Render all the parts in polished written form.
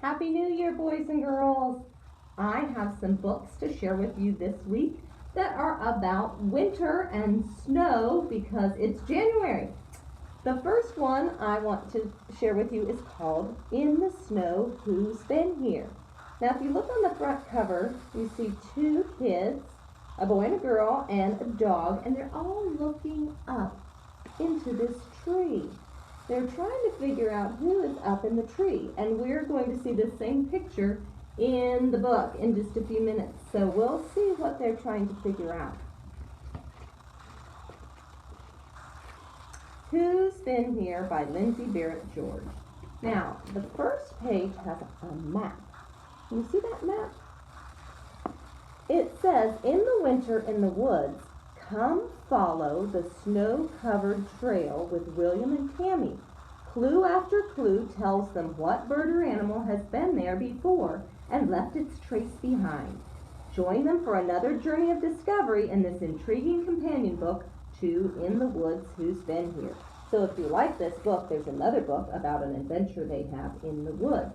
Happy New Year, boys and girls! I have some books to share with you this week that are about winter and snow because it's January. The first one I want to share with you is called In the Snow, Who's Been Here? Now, if you look on the front cover, you see two kids, a boy and a girl, and a dog, and they're all looking up into this tree. They're trying to figure out who is up in the tree, and we're going to see the same picture in the book in just a few minutes. So we'll see what they're trying to figure out. Who's Been Here by Lindsay Barrett George. Now, the first page has a map. Can you see that map? It says, in the winter in the woods, come follow the snow-covered trail with William and Tammy. Clue after clue tells them what bird or animal has been there before and left its trace behind. Join them for another journey of discovery in this intriguing companion book to In the Woods, Who's Been Here. So if you like this book, there's another book about an adventure they have in the woods.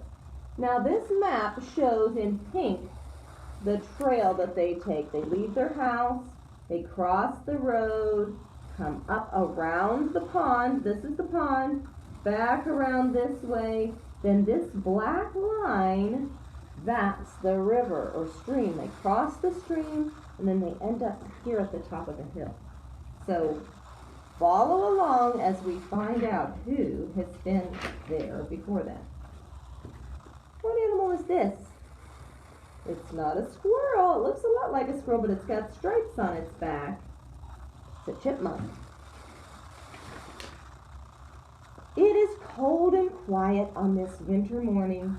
Now this map shows in pink the trail that they take. They leave their house, they cross the road, come up around the pond. This is the pond. Back around this way. Then this black line, that's the river or stream. They cross the stream and then they end up here at the top of the hill. So follow along as we find out who has been there before that. What animal is this? It's not a squirrel. It looks a lot like a squirrel, but it's got stripes on its back. It's a chipmunk. It is cold and quiet on this winter morning.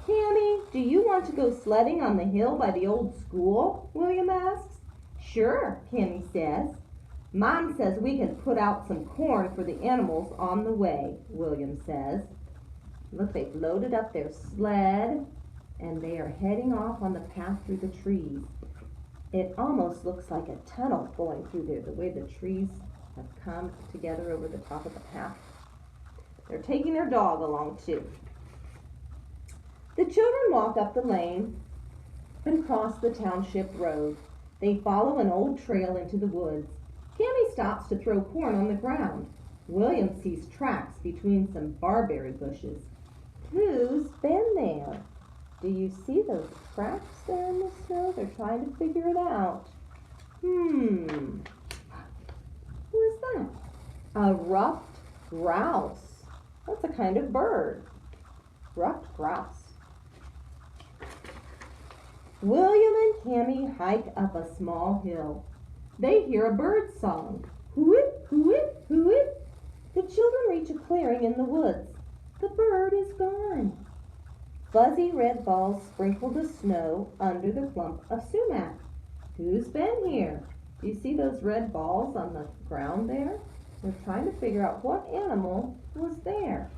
Tammy, do you want to go sledding on the hill by the old school? William asks. Sure, Tammy says. Mom says we can put out some corn for the animals on the way, William says. Look, they've loaded up their sled and they are heading off on the path through the trees. It almost looks like a tunnel going through there, the way the trees have come together over the top of the path. They're taking their dog along too. The children walk up the lane and cross the township road. They follow an old trail into the woods. Tammy stops to throw corn on the ground. William sees tracks between some barberry bushes. Who's been there? Do you see those tracks there in the snow? They're trying to figure it out. Who is that? A ruffed grouse. That's a kind of bird. Ruffed grouse. William and Tammy hike up a small hill. They hear a bird song. Hoo-it, hoo-it, hoo-it. The children reach a clearing in the woods. The bird is gone. Fuzzy red balls sprinkle the snow under the clump of sumac. Who's been here? Do you see those red balls on the ground there? They're trying to figure out what animal was there.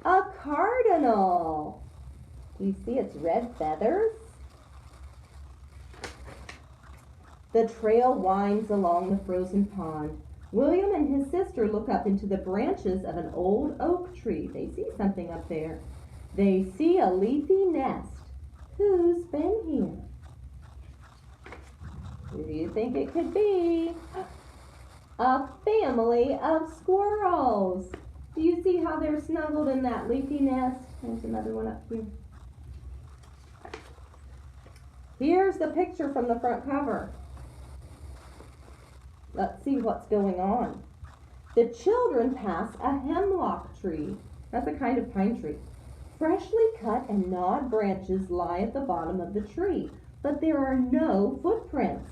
A cardinal. Do you see its red feathers? The trail winds along the frozen pond. William and his sister look up into the branches of an old oak tree. They see something up there. They see a leafy nest. Who's been here? Who do you think it could be? A family of squirrels. Do you see how they're snuggled in that leafy nest? There's another one up here. Here's the picture from the front cover. Let's see what's going on. The children pass a hemlock tree. That's a kind of pine tree. Freshly cut and gnawed branches lie at the bottom of the tree, but there are no footprints.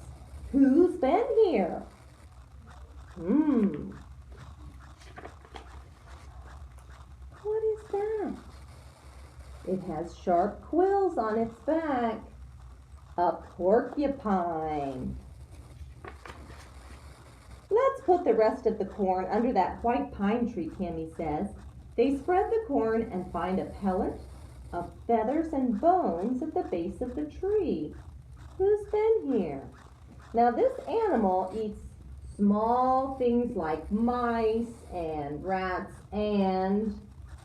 Who's been here? What is that? It has sharp quills on its back. A porcupine. Let's put the rest of the corn under that white pine tree, Tammy says. They spread the corn and find a pellet of feathers and bones at the base of the tree. Who's been here? Now this animal eats small things like mice and rats and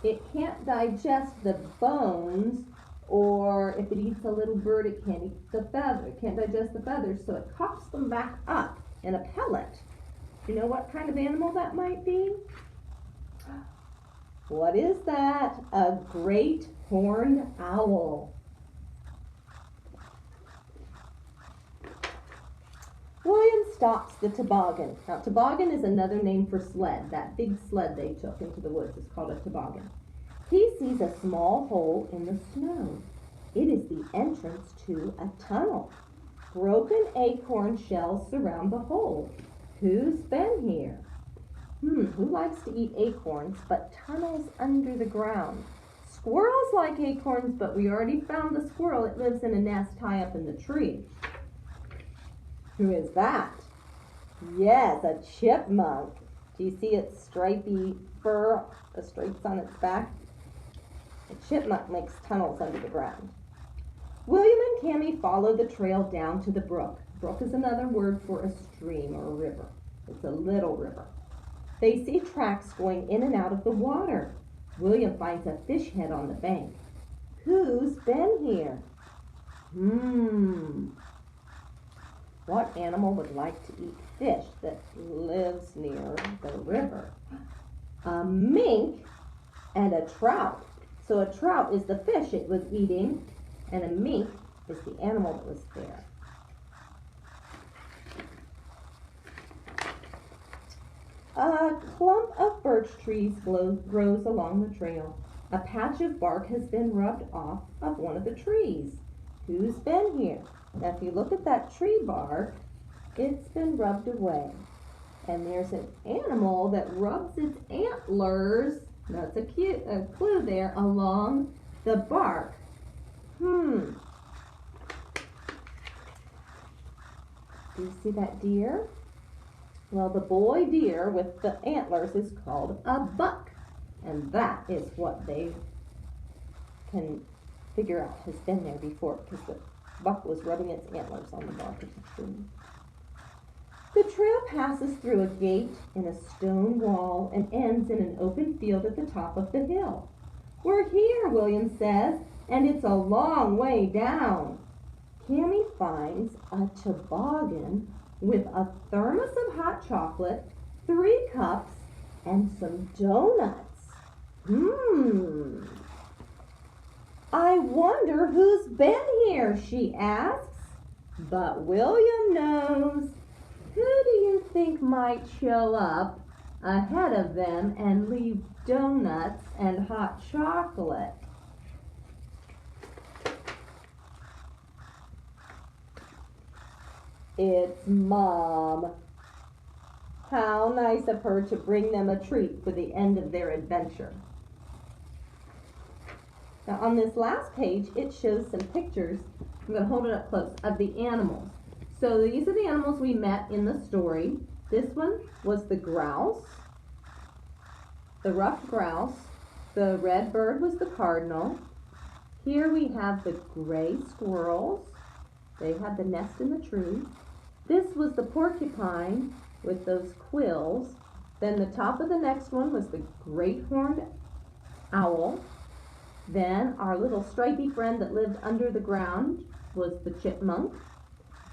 It can't digest the bones, or if it eats a little bird, it can't eat the feather. It can't digest the feathers, so it coughs them back up in a pellet. Do you know what kind of animal that might be? What is that? A great horned owl. William stops the toboggan. Now, toboggan is another name for sled. That big sled they took into the woods is called a toboggan. He sees a small hole in the snow. It is the entrance to a tunnel. Broken acorn shells surround the hole. Who's been here? Who likes to eat acorns, but tunnels under the ground? Squirrels like acorns, but we already found the squirrel. It lives in a nest high up in the tree. Who is that? Yes, a chipmunk. Do you see its stripy fur, the stripes on its back? A chipmunk makes tunnels under the ground. William and Cammie follow the trail down to the brook. Brook is another word for a stream or a river. It's a little river. They see tracks going in and out of the water. William finds a fish head on the bank. Who's been here? What animal would like to eat fish that lives near the river? A mink and a trout. So a trout is the fish it was eating, and a mink is the animal that was there. A clump of birch trees grows along the trail. A patch of bark has been rubbed off of one of the trees. Who's been here? Now, if you look at that tree bark, it's been rubbed away. And there's an animal that rubs its antlers, that's a clue there, along the bark. Do you see that deer? Well, the boy deer with the antlers is called a buck. And that is what they can figure out has been there before, because the buck was rubbing its antlers on the bark of the tree. The trail passes through a gate in a stone wall and ends in an open field at the top of the hill. We're here, William says, and it's a long way down. Cammie finds a toboggan with a thermos of hot chocolate, 3 cups, and some donuts. I wonder who's been here, she asks. But William knows. Who do you think might show up ahead of them and leave donuts and hot chocolate? It's Mom. How nice of her to bring them a treat for the end of their adventure. Now on this last page, it shows some pictures, I'm going to hold it up close, of the animals. So these are the animals we met in the story. This one was the grouse, the ruffed grouse. The red bird was the cardinal. Here we have the gray squirrels. They had the nest in the tree. This was the porcupine with those quills. Then the top of the next one was the great horned owl. Then our little stripy friend that lived under the ground was the chipmunk.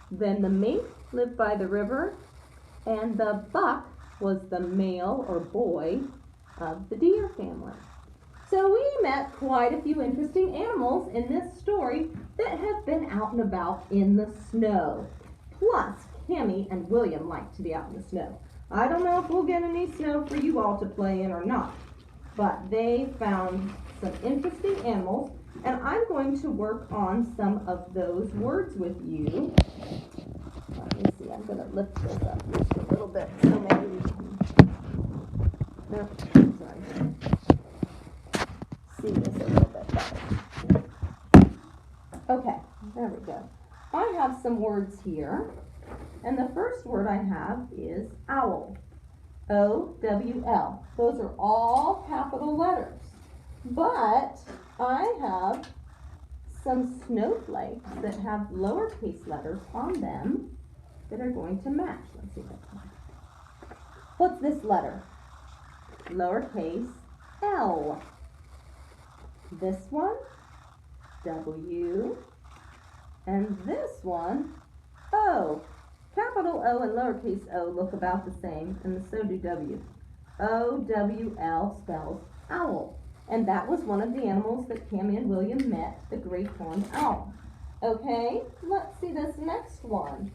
Then the mink lived by the river, and the buck was the male or boy of the deer family. So we met quite a few interesting animals in this story that have been out and about in the snow. Plus, Cammie and William like to be out in the snow. I don't know if we'll get any snow for you all to play in or not, but they found some interesting animals, and I'm going to work on some of those words with you. Let me see, I'm going to lift this up just a little bit so maybe we can see this a little bit better. Okay, there we go. I have some words here, and the first word I have is owl. O-W-L. Those are all capital letters. But I have some snowflakes that have lowercase letters on them that are going to match. Let's see if I can. What's this letter? Lowercase L. This one, W, and this one, O. Capital O and lowercase o look about the same, and so do W. O-W-L spells owl. And that was one of the animals that Cammie and William met, the great horned owl. Okay, let's see this next one.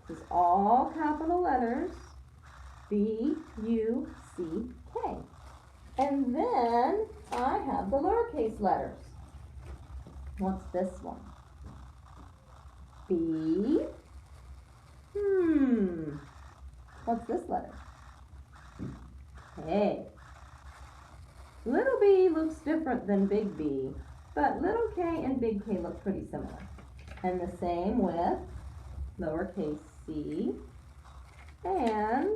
This is all capital letters, B-U-C-K. And then I have the lowercase letters. What's this one? B. What's this letter? K. Little b looks different than big B, but little k and big K look pretty similar. And the same with lowercase c and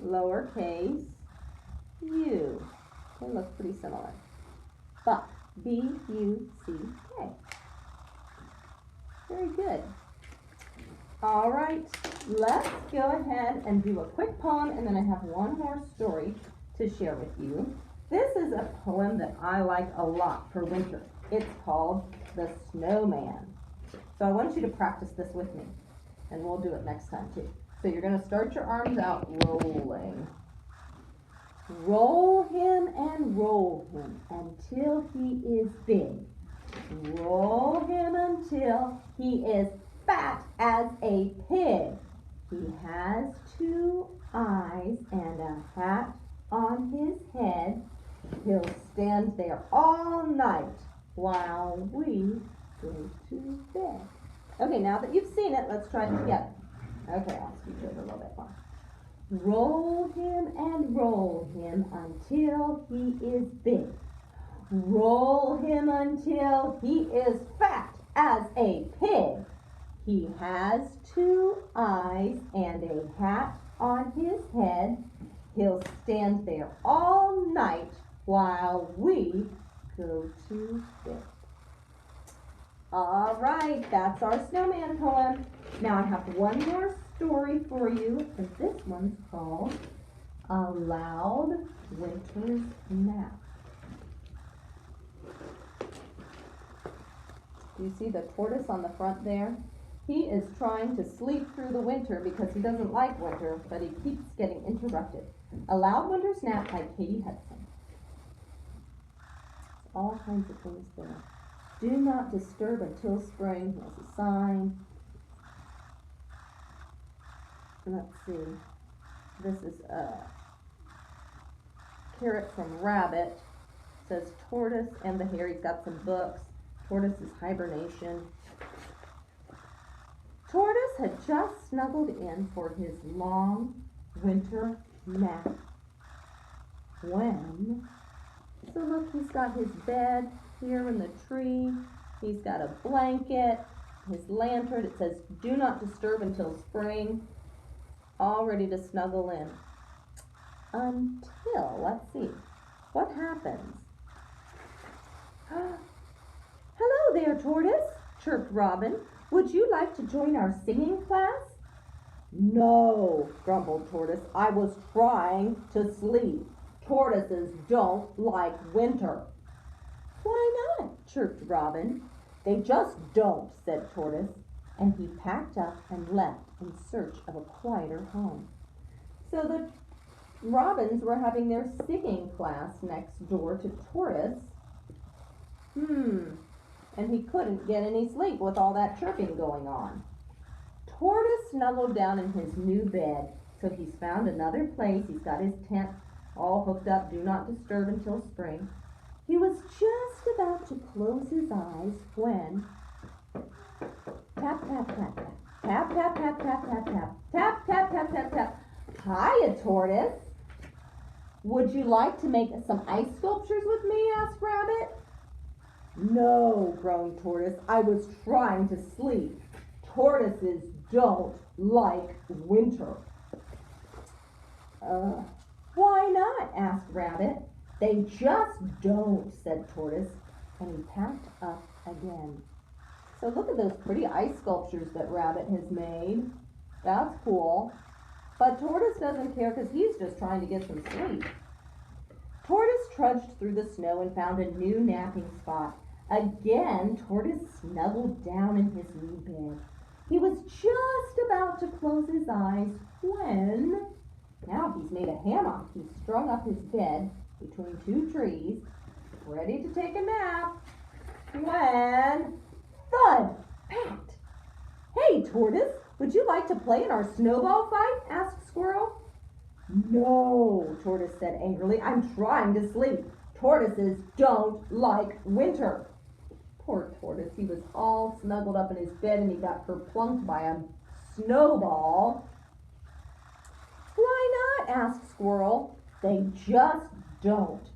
lowercase u. They look pretty similar. But B-U-C-K. Very good. All right, let's go ahead and do a quick poem, and then I have one more story to share with you. This is a poem that I like a lot for winter. It's called The Snowman. So I want you to practice this with me, and we'll do it next time too. So you're going to start your arms out rolling. Roll him until he is big. Roll him until he is fat as a pig. He has 2 eyes and a hat on his head. He'll stand there all night while we go to bed. Okay, now that you've seen it, let's try it together. Okay, I'll speak over a little bit more. Roll him until he is big. Roll him until he is fat as a pig. He has 2 eyes and a hat on his head. He'll stand there all night while we go to bed. All right, that's our snowman poem. Now I have one more story for you, and this one's called A Loud Winter's Nap. Do you see the tortoise on the front there? He is trying to sleep through the winter because he doesn't like winter, but he keeps getting interrupted. A Loud Winter's Nap by Katie Hudson. All kinds of things there. Do not disturb until spring. Here's a sign. Let's see. This is a carrot from Rabbit. It says Tortoise and the Hare. He's got some books. Tortoise's hibernation. Tortoise had just snuggled in for his long winter nap when, so look, he's got his bed here in the tree. He's got a blanket, his lantern. It says, do not disturb until spring. All ready to snuggle in. Until, let's see, what happens? Hello there, Tortoise, chirped Robin. Would you like to join our singing class? No, grumbled Tortoise. I was trying to sleep. Tortoises don't like winter. Why not? Chirped Robin. They just don't, said Tortoise, and he packed up and left in search of a quieter home. So the robins were having their singing class next door to Tortoise. And he couldn't get any sleep with all that chirping going on. Tortoise snuggled down in his new bed, so he's found another place. He's got his tent all hooked up, do not disturb until spring. He was just about to close his eyes when tap, tap, tap, tap, tap, tap, tap, tap, tap, tap, tap, tap, tap, tap, tap. Hiya, Tortoise. Would you like to make some ice sculptures with me? Asked Rabbit. No, groaned Tortoise. I was trying to sleep. Tortoises don't like winter. Why not? Asked Rabbit. They just don't, said Tortoise, and he packed up again. So look at those pretty ice sculptures that Rabbit has made. That's cool. But Tortoise doesn't care because he's just trying to get some sleep. Tortoise trudged through the snow and found a new napping spot. Again, Tortoise snuggled down in his new bed. He was just about to close his eyes when, now he's made a hammock. He's strung up his bed between two trees, ready to take a nap, when, thud, pat. Hey, Tortoise, would you like to play in our snowball fight? Asked Squirrel. No, Tortoise said angrily. I'm trying to sleep. Tortoises don't like winter. Poor Tortoise, he was all snuggled up in his bed and he got kerplunked by a snowball. Why not? Asked Squirrel. They just don't,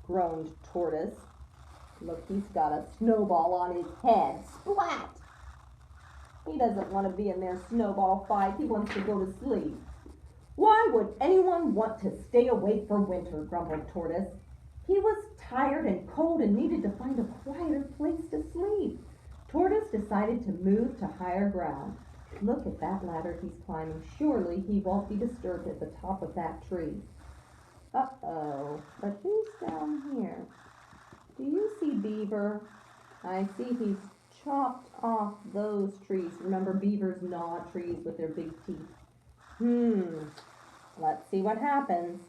groaned Tortoise. Look, he's got a snowball on his head. Splat! He doesn't want to be in their snowball fight. He wants to go to sleep. Why would anyone want to stay awake for winter? Grumbled Tortoise. He was tired and cold and needed to find a quieter place to sleep. Tortoise decided to move to higher ground. Look at that ladder he's climbing. Surely he won't be disturbed at the top of that tree. Uh-oh, but who's down here? Do you see Beaver? I see he's chopped off those trees. Remember, beavers gnaw trees with their big teeth. Let's see what happens.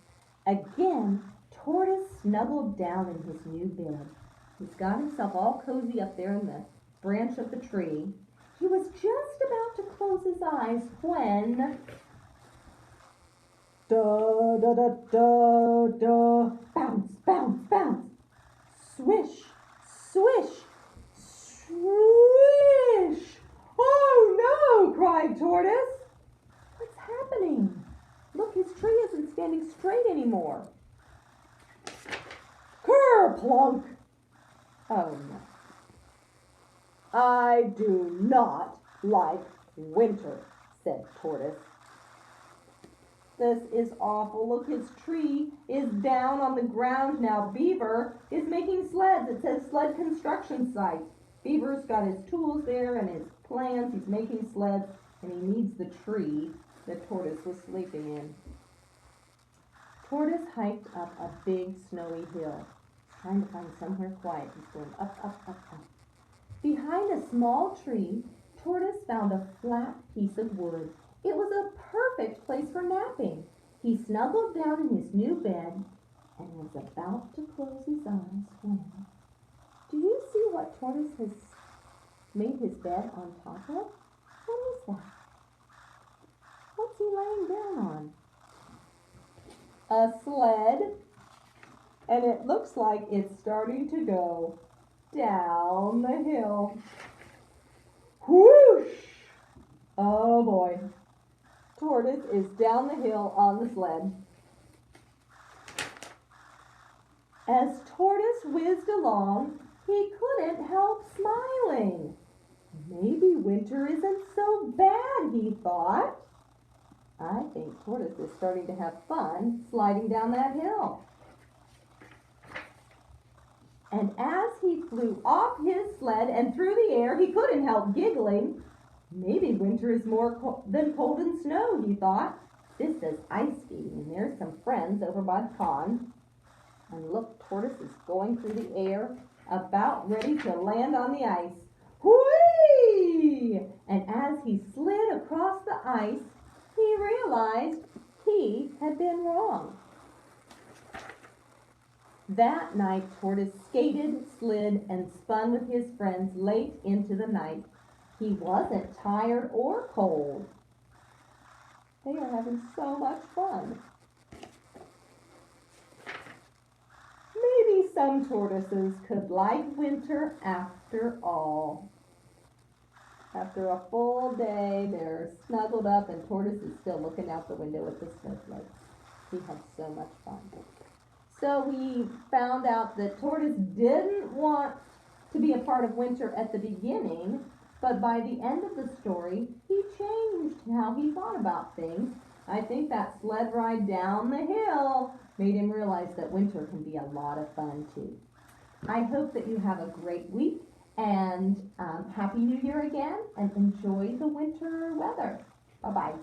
Again, Tortoise snuggled down in his new bed. He's got himself all cozy up there in the branch of the tree. He was just about to close his eyes when... Da da da da da. Bounce, bounce, bounce. Swish, swish, swish. Oh no, cried Tortoise. What's happening? Look, his tree isn't standing straight anymore. Kerplunk! Oh no. I do not like winter, said Tortoise. This is awful. Look, his tree is down on the ground now. Beaver is making sleds. It says sled construction site. Beaver's got his tools there and his plans. He's making sleds and he needs the tree that Tortoise was sleeping in. Tortoise hiked up a big snowy hill. He's trying to find somewhere quiet. He's going up, up, up, up. Behind a small tree, Tortoise found a flat piece of wood. It was a perfect place for napping. He snuggled down in his new bed and was about to close his eyes when... Do you see what Tortoise has made his bed on top of? What is that? What's he laying down on? A sled. And it looks like it's starting to go down the hill. Whoosh! Oh boy. Tortoise is down the hill on the sled. As Tortoise whizzed along, he couldn't help smiling. Maybe winter isn't so bad, he thought. I think Tortoise is starting to have fun sliding down that hill. And as he flew off his sled and through the air, he couldn't help giggling. Maybe winter is more than cold and snow, he thought. This says ice skating, and there's some friends over by the pond. And look, Tortoise is going through the air, about ready to land on the ice. Whee! And as he slid across the ice, he realized he had been wrong. That night, Tortoise skated, slid, and spun with his friends late into the night. He wasn't tired or cold. They are having so much fun. Maybe some tortoises could like winter after all. After a full day, they're snuggled up and Tortoise is still looking out the window at the snowflakes. He had so much fun. So we found out that Tortoise didn't want to be a part of winter at the beginning, but by the end of the story, he changed how he thought about things. I think that sled ride down the hill made him realize that winter can be a lot of fun too. I hope that you have a great week and Happy New Year again and enjoy the winter weather. Bye-bye.